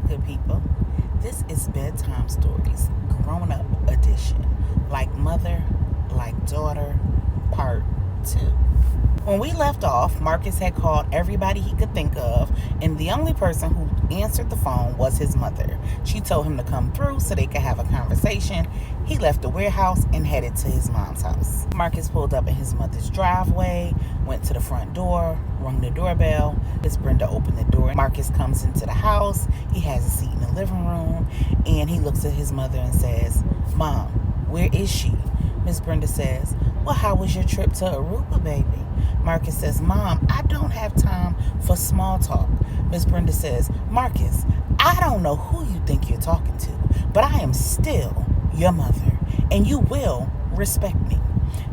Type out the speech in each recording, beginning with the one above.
good people. This is Bedtime Stories, Grownup edition. Like mother, like daughter, part 2. When we left off, Marcus had called everybody he could think of, and the only person who answered the phone was his mother. She told him to come through so they could have a conversation. He left the warehouse and headed to his mom's house. Marcus pulled up in his mother's driveway, went to the front door, rung the doorbell. Miss Brenda opened the door. Marcus comes into the house. He has a seat in the living room, and he looks at his mother and says, "Mom, where is she?" Miss Brenda says, "Well, how was your trip to Aruba, baby?" Marcus says, "Mom, I don't have time for small talk." Miss Brenda says, "Marcus, I don't know who you think you're talking to, but I am still your mother, and you will respect me.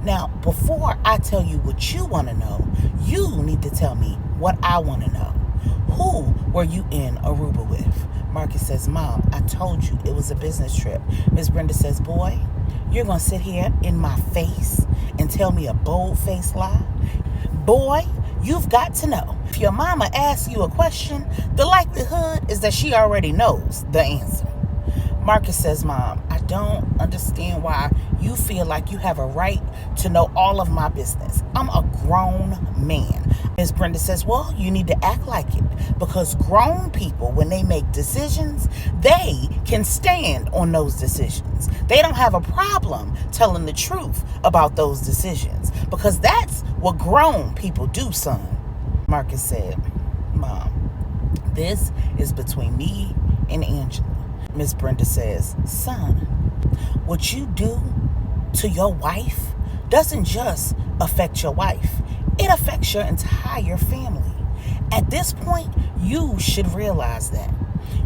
Now, before I tell you what you want to know, you need to tell me what I want to know. Who were you in Aruba with?" Marcus says, "Mom, I told you it was a business trip." Miss Brenda says, "Boy, you're going to sit here in my face and tell me a bold-faced lie? Boy, you've got to know. If your mama asks you a question, the likelihood is that she already knows the answer." Marcus says, "Mom, I don't understand why you feel like you have a right to know all of my business. I'm a grown man." Miss Brenda says, "Well, you need to act like it, because grown people, when they make decisions, they can stand on those decisions. They don't have a problem telling the truth about those decisions, because that's what grown people do, son." Marcus said, "Mom, this is between me and Angela." Miss Brenda says, "Son, what you do to your wife doesn't just affect your wife. It affects your entire family. At this point, you should realize that.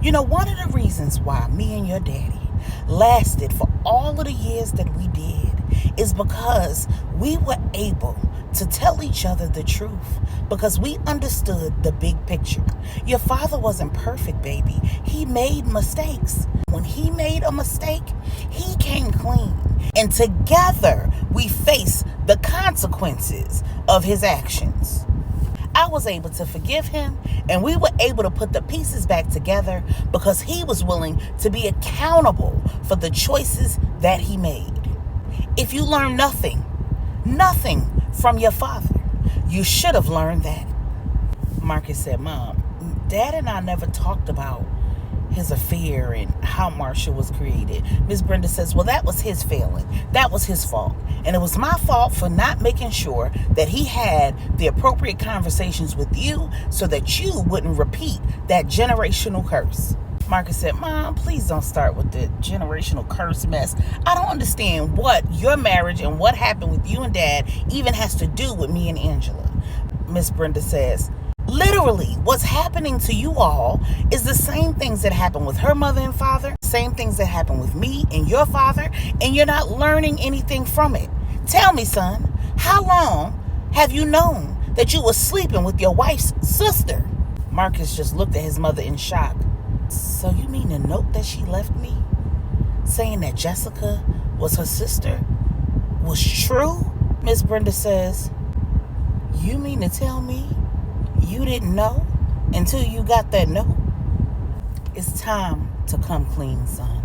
You know, one of the reasons why me and your daddy lasted for all of the years that we did is because we were able to tell each other the truth, because we understood the big picture. Your father wasn't perfect, baby. He made mistakes. When he made a mistake, he came clean. And together, we face the consequences of his actions. I was able to forgive him, and we were able to put the pieces back together because he was willing to be accountable for the choices that he made. If you learn nothing from your father, you should have learned that." Marcus said, "Mom, Dad and I never talked about his affair and how Marsha was created." Miss Brenda says, "Well, that was his failing. That was his fault. And it was my fault for not making sure that he had the appropriate conversations with you so that you wouldn't repeat that generational curse." Marcus said, "Mom, please don't start with the generational curse mess. I don't understand what your marriage and what happened with you and Dad even has to do with me and Angela." Miss Brenda says, "Literally, what's happening to you all is the same things that happened with her mother and father, same things that happened with me and your father, and you're not learning anything from it. Tell me, son, how long have you known that you were sleeping with your wife's sister?" Marcus just looked at his mother in shock. "So you mean the note that she left me saying that Jessica was her sister was true?" Miss Brenda says, "You mean to tell me you didn't know until you got that note? It's time to come clean, son."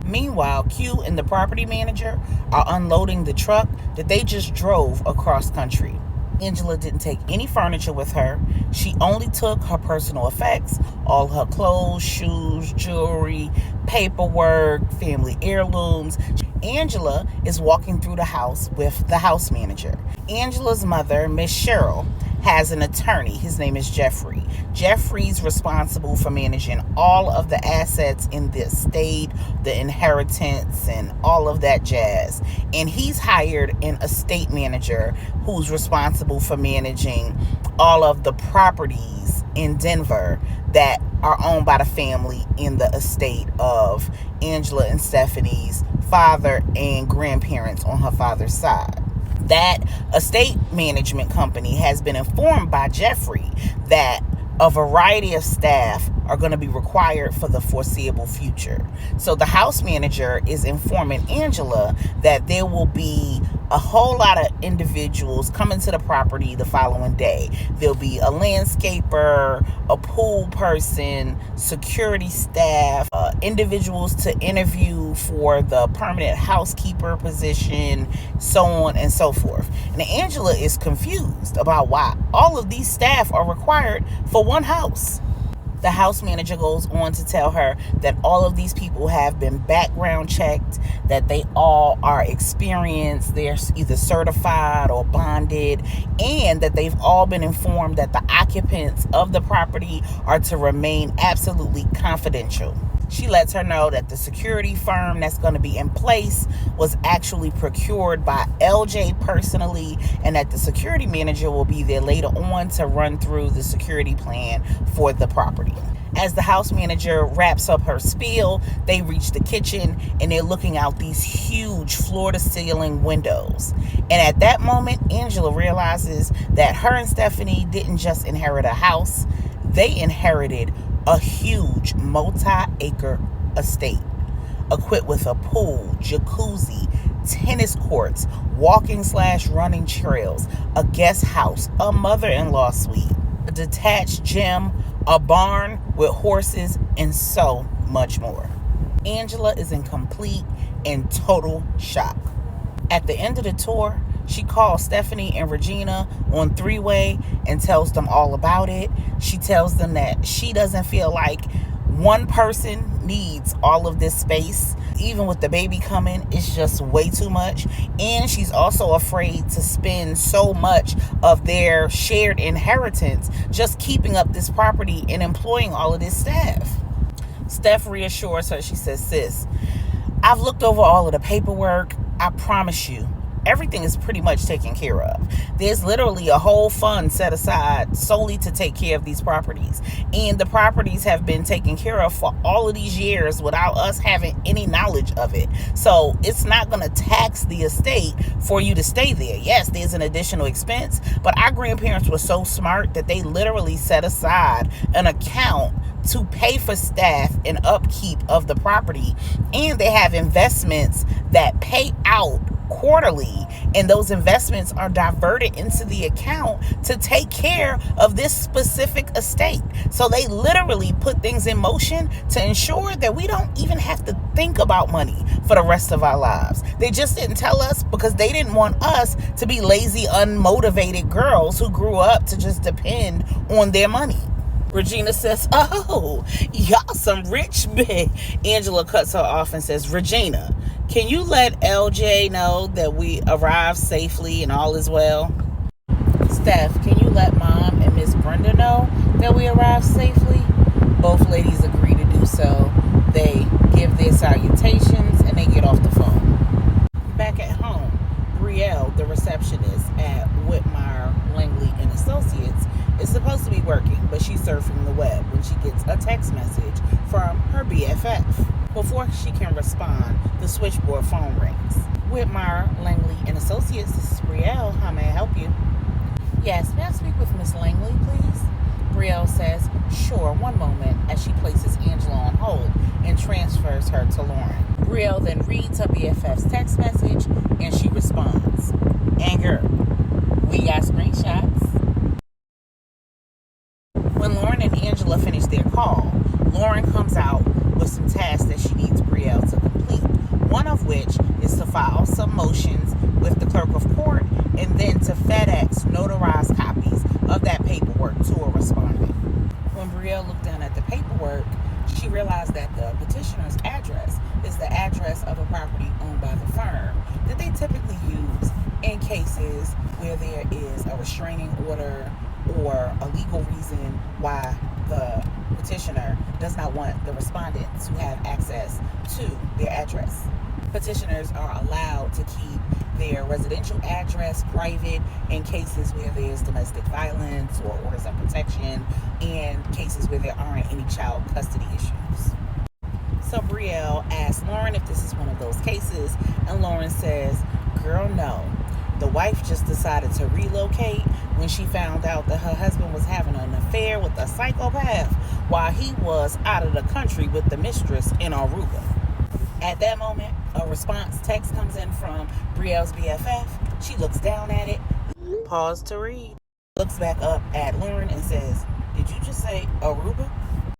Meanwhile, Q and the property manager are unloading the truck that they just drove across country. Angela didn't take any furniture with her. She only took her personal effects, all her clothes, shoes, jewelry, paperwork, family heirlooms. Angela is walking through the house with the house manager. Angela's mother, Miss Cheryl, has an attorney. His name is Jeffrey. Jeffrey's responsible for managing all of the assets in the estate, the inheritance, and all of that jazz. And he's hired an estate manager who's responsible for managing all of the properties in Denver that are owned by the family in the estate of Angela and Stephanie's father and grandparents on her father's side. That estate management company has been informed by Jeffrey that a variety of staff are going to be required for the foreseeable future. So the house manager is informing Angela that there will be a whole lot of individuals coming to the property the following day. There'll be a landscaper, a pool person, security staff, individuals to interview for the permanent housekeeper position, so on and so forth. And Angela is confused about why all of these staff are required for one house. The house manager goes on to tell her that all of these people have been background checked, that they all are experienced, they're either certified or bonded, and that they've all been informed that the occupants of the property are to remain absolutely confidential. She lets her know that the security firm that's going to be in place was actually procured by LJ personally, and that the security manager will be there later on to run through the security plan for the property. As the house manager wraps up her spiel, they reach the kitchen and they're looking out these huge floor-to-ceiling windows. And at that moment, Angela realizes that her and Stephanie didn't just inherit a house, they inherited a huge multi-acre estate equipped with a pool, jacuzzi, tennis courts, walking/running trails, a guest house, a mother-in-law suite, a detached gym, a barn with horses, and so much more. Angela is in complete and total shock. At the end of the tour, she calls Stephanie and Regina on three-way and tells them all about it. She tells them that she doesn't feel like one person needs all of this space. Even with the baby coming, it's just way too much. And she's also afraid to spend so much of their shared inheritance just keeping up this property and employing all of this staff. Steph reassures her. She says, "Sis, I've looked over all of the paperwork. I promise you, everything is pretty much taken care of. There's literally a whole fund set aside solely to take care of these properties. And the properties have been taken care of for all of these years without us having any knowledge of it. So it's not going to tax the estate for you to stay there. Yes, there's an additional expense, but our grandparents were so smart that they literally set aside an account to pay for staff and upkeep of the property. And they have investments that pay out quarterly, and those investments are diverted into the account to take care of this specific estate. So they literally put things in motion to ensure that we don't even have to think about money for the rest of our lives. They just didn't tell us because they didn't want us to be lazy, unmotivated girls who grew up to just depend on their money." Regina says, "Oh, y'all some rich bitch." Angela cuts her off and says, "Regina, can you let LJ know that we arrived safely and all is well?" "Steph, can you let Mom and Miss Brenda know that we arrived safely?" Both ladies agree to do so. They give their salutations and they get off the phone. Back at home, Brielle, the receptionist at Whitmire, Langley and Associates, is supposed to be working, but she's surfing the web when she gets a text message from her BFF. Before she can respond, the switchboard phone rings. "Whitmire, Langley and Associates, this is Brielle. How may I help you?" "Yes, may I speak with Miss Langley, please?" Brielle says, "Sure, one moment," as she places Angela on hold and transfers her to Lauren. Brielle then reads her BFF's text message and she responds, "Anger, we got screenshots." When Lauren and Angela finish their call, Lauren comes out with some tasks that she needs Brielle to complete, one of which is to file some motions with the clerk of court and then to FedEx notarized copies of that paperwork to a respondent. When Brielle looked down at the paperwork, she realized that the petitioner's address is the address of a property owned by the firm that they typically use in cases where there is a restraining order or a legal reason why the petitioner does not want the respondent to have access to their address. Petitioners are allowed to keep their residential address private in cases where there's domestic violence or orders of protection, and cases where there aren't any child custody issues. So Brielle asks Lauren if this is one of those cases, and Lauren says, "Girl, no. The wife just decided to relocate when she found out that her husband was having an affair with a psychopath while he was out of the country with the mistress in Aruba. At that moment, a response text comes in from Brielle's BFF. She looks down at it, pause to read, looks back up at Lauren and says, "Did you just say Aruba?"